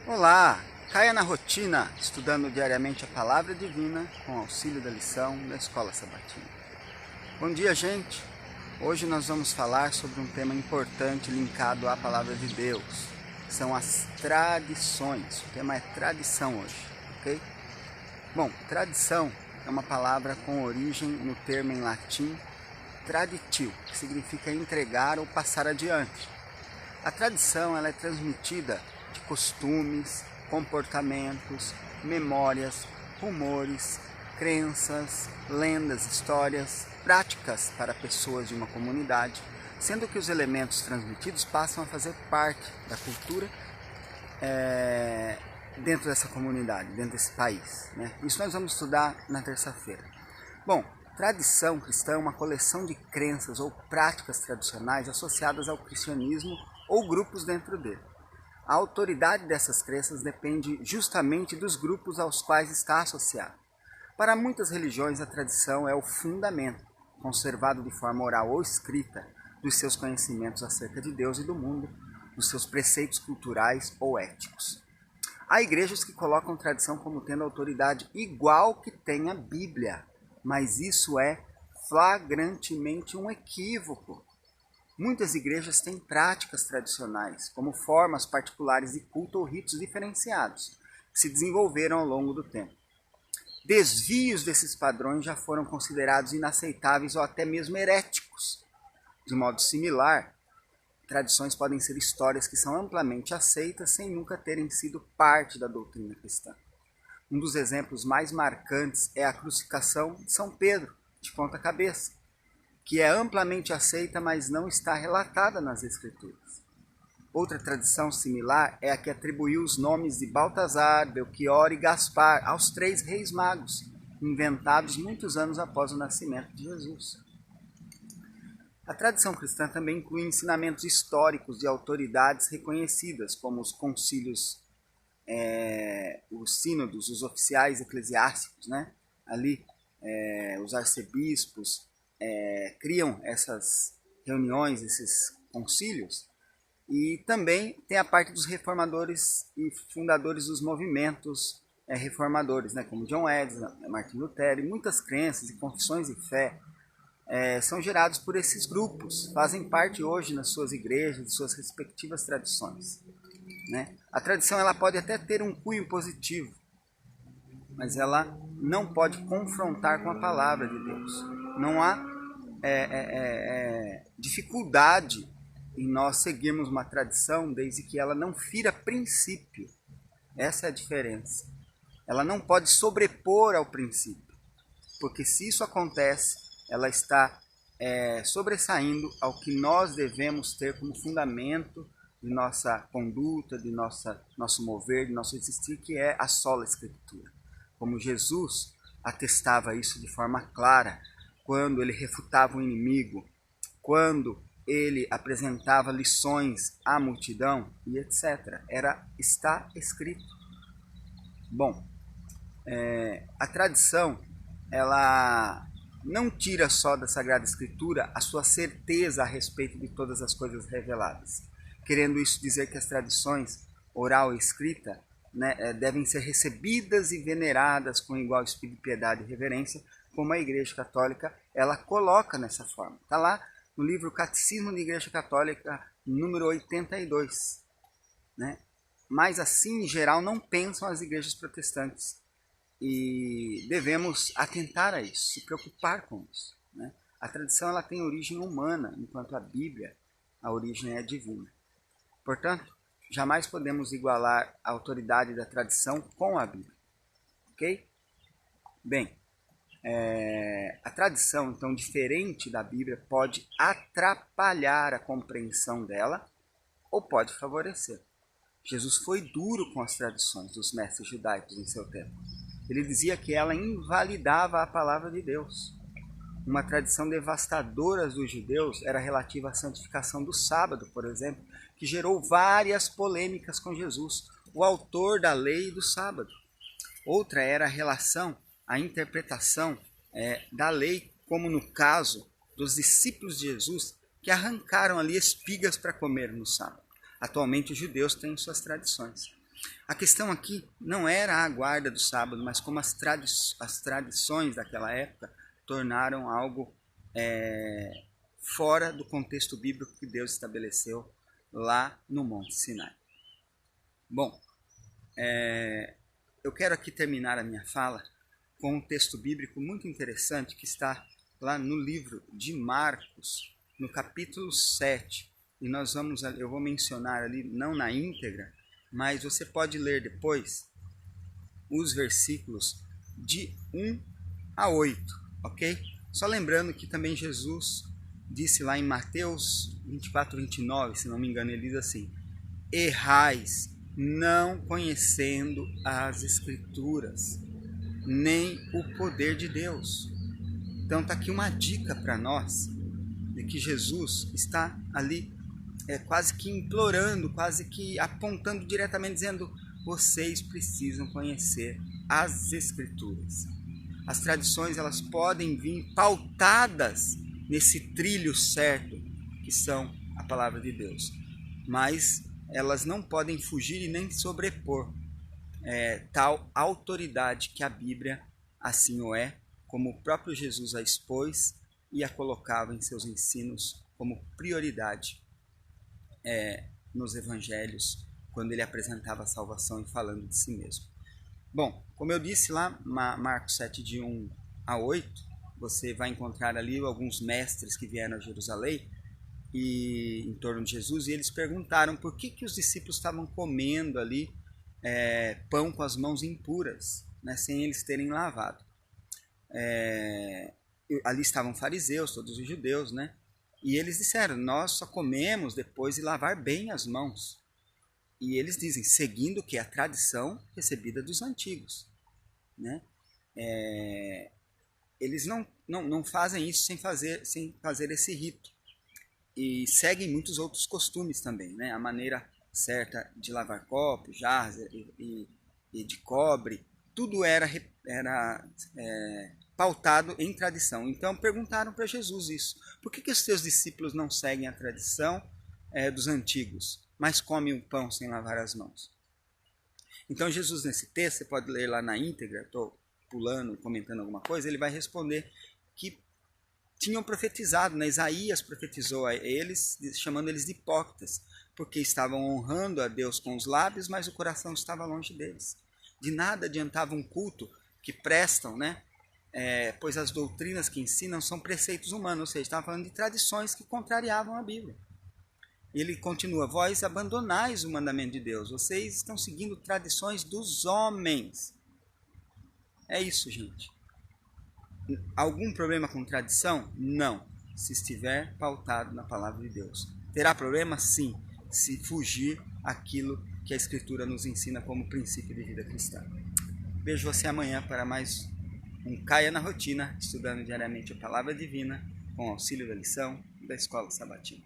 Olá! Caia na rotina, estudando diariamente a Palavra Divina com auxílio da lição da Escola Sabatina. Bom dia, gente! Hoje nós vamos falar sobre um tema importante linkado à Palavra de Deus. São as tradições. O tema é tradição hoje, ok? Bom, tradição é uma palavra com origem no termo em latim traditio, que significa entregar ou passar adiante. A tradição ela é transmitida de costumes, comportamentos, memórias, rumores, crenças, lendas, histórias, práticas para pessoas de uma comunidade, sendo que os elementos transmitidos passam a fazer parte da cultura dentro dessa comunidade, dentro desse país, né? Isso nós vamos estudar na terça-feira. Bom, tradição cristã é uma coleção de crenças ou práticas tradicionais associadas ao cristianismo ou grupos dentro dele. A autoridade dessas crenças depende justamente dos grupos aos quais está associada. Para muitas religiões, a tradição é o fundamento, conservado de forma oral ou escrita, dos seus conhecimentos acerca de Deus e do mundo, dos seus preceitos culturais ou éticos. Há igrejas que colocam tradição como tendo autoridade igual que tem a Bíblia, mas isso é flagrantemente um equívoco. Muitas igrejas têm práticas tradicionais, como formas particulares de culto ou ritos diferenciados, que se desenvolveram ao longo do tempo. Desvios desses padrões já foram considerados inaceitáveis ou até mesmo heréticos. De modo similar, tradições podem ser histórias que são amplamente aceitas sem nunca terem sido parte da doutrina cristã. Um dos exemplos mais marcantes é a crucificação de São Pedro, de ponta cabeça, que é amplamente aceita, mas não está relatada nas Escrituras. Outra tradição similar é a que atribuiu os nomes de Baltazar, Belchior e Gaspar aos 3 reis magos, inventados muitos anos após o nascimento de Jesus. A tradição cristã também inclui ensinamentos históricos de autoridades reconhecidas, como os concílios, os sínodos, os oficiais eclesiásticos, né? Ali, os arcebispos, criam essas reuniões, esses concílios, e também tem a parte dos reformadores e fundadores dos movimentos reformadores, né, como John Wesley, Martin Lutero, e muitas crenças e confissões de fé são gerados por esses grupos, fazem parte hoje nas suas igrejas, de suas respectivas tradições, né? A tradição ela pode até ter um cunho positivo, mas ela não pode confrontar com a palavra de Deus. Não há dificuldade em nós seguirmos uma tradição desde que ela não fira princípio. Essa é a diferença. Ela não pode sobrepor ao princípio, porque se isso acontece, ela está sobressaindo ao que nós devemos ter como fundamento de nossa conduta, de nosso mover, de nosso existir, que é a sola Escritura. Como Jesus atestava isso de forma clara, quando ele refutava o inimigo, quando ele apresentava lições à multidão e etc. Está escrito. Bom, a tradição, ela não tira só da Sagrada Escritura a sua certeza a respeito de todas as coisas reveladas, querendo isso dizer que as tradições oral e escrita, né, devem ser recebidas e veneradas com igual espírito de piedade e reverência, como a Igreja Católica ela coloca nessa forma. Está lá no livro Catecismo da Igreja Católica, número 82. Né? Mas assim, em geral, não pensam as igrejas protestantes. E devemos atentar a isso, se preocupar com isso. Né? A tradição ela tem origem humana, enquanto a Bíblia, a origem é divina. Portanto, jamais podemos igualar a autoridade da tradição com a Bíblia. Ok? Bem, a tradição, então, diferente da Bíblia, pode atrapalhar a compreensão dela ou pode favorecer. Jesus foi duro com as tradições dos mestres judaicos em seu tempo. Ele dizia que ela invalidava a palavra de Deus. Uma tradição devastadora dos judeus era relativa à santificação do sábado, por exemplo, que gerou várias polêmicas com Jesus, o autor da lei do sábado. Outra era a relação, a interpretação da lei, como no caso dos discípulos de Jesus, que arrancaram ali espigas para comer no sábado. Atualmente os judeus têm suas tradições. A questão aqui não era a guarda do sábado, mas como as tradições daquela época tornaram algo fora do contexto bíblico que Deus estabeleceu lá no Monte Sinai. Bom, eu quero aqui terminar a minha fala com um texto bíblico muito interessante que está lá no livro de Marcos, no capítulo 7. E eu vou mencionar ali, não na íntegra, mas você pode ler depois os versículos de 1 a 8, ok? Só lembrando que também Jesus disse lá em Mateus 24, 29, se não me engano, ele diz assim: errais, não conhecendo as Escrituras, nem o poder de Deus. Então está aqui uma dica para nós, de que Jesus está ali quase que implorando, quase que apontando diretamente, dizendo: vocês precisam conhecer as Escrituras. As tradições, elas podem vir pautadas nesse trilho certo, que são a palavra de Deus, mas elas não podem fugir e nem sobrepor tal autoridade que a Bíblia assim o é, como o próprio Jesus a expôs e a colocava em seus ensinos como prioridade nos evangelhos, quando ele apresentava a salvação e falando de si mesmo. Bom, como eu disse lá, Marcos 7, de 1 a 8, você vai encontrar ali alguns mestres que vieram a Jerusalém e em torno de Jesus, e eles perguntaram por que os discípulos estavam comendo ali pão com as mãos impuras, né, sem eles terem lavado. Ali estavam fariseus, todos os judeus, né? E eles disseram: nós só comemos depois de lavar bem as mãos. E eles dizem: seguindo o que? A tradição recebida dos antigos, né? Eles não fazem isso sem fazer esse rito. E seguem muitos outros costumes também, né? A maneira certa de lavar copos, jarras e de cobre, tudo era pautado em tradição. Então perguntaram para Jesus isso: por que os teus discípulos não seguem a tradição dos antigos, mas comem o pão sem lavar as mãos? Então Jesus, nesse texto, você pode ler lá na íntegra, estou pulando, comentando alguma coisa, ele vai responder que tinham profetizado, né? Isaías profetizou a eles, chamando eles de hipócritas, porque estavam honrando a Deus com os lábios, mas o coração estava longe deles. De nada adiantava um culto que prestam, né? Pois as doutrinas que ensinam são preceitos humanos, ou seja, estava falando de tradições que contrariavam a Bíblia. Ele continua: vós abandonais o mandamento de Deus, vocês estão seguindo tradições dos homens. É isso, gente. Algum problema com tradição? Não, se estiver pautado na palavra de Deus. Terá problema? Sim, se fugir aquilo que a Escritura nos ensina como princípio de vida cristã. Vejo você amanhã para mais um Caia na Rotina, estudando diariamente a Palavra Divina, com auxílio da lição da Escola Sabatina.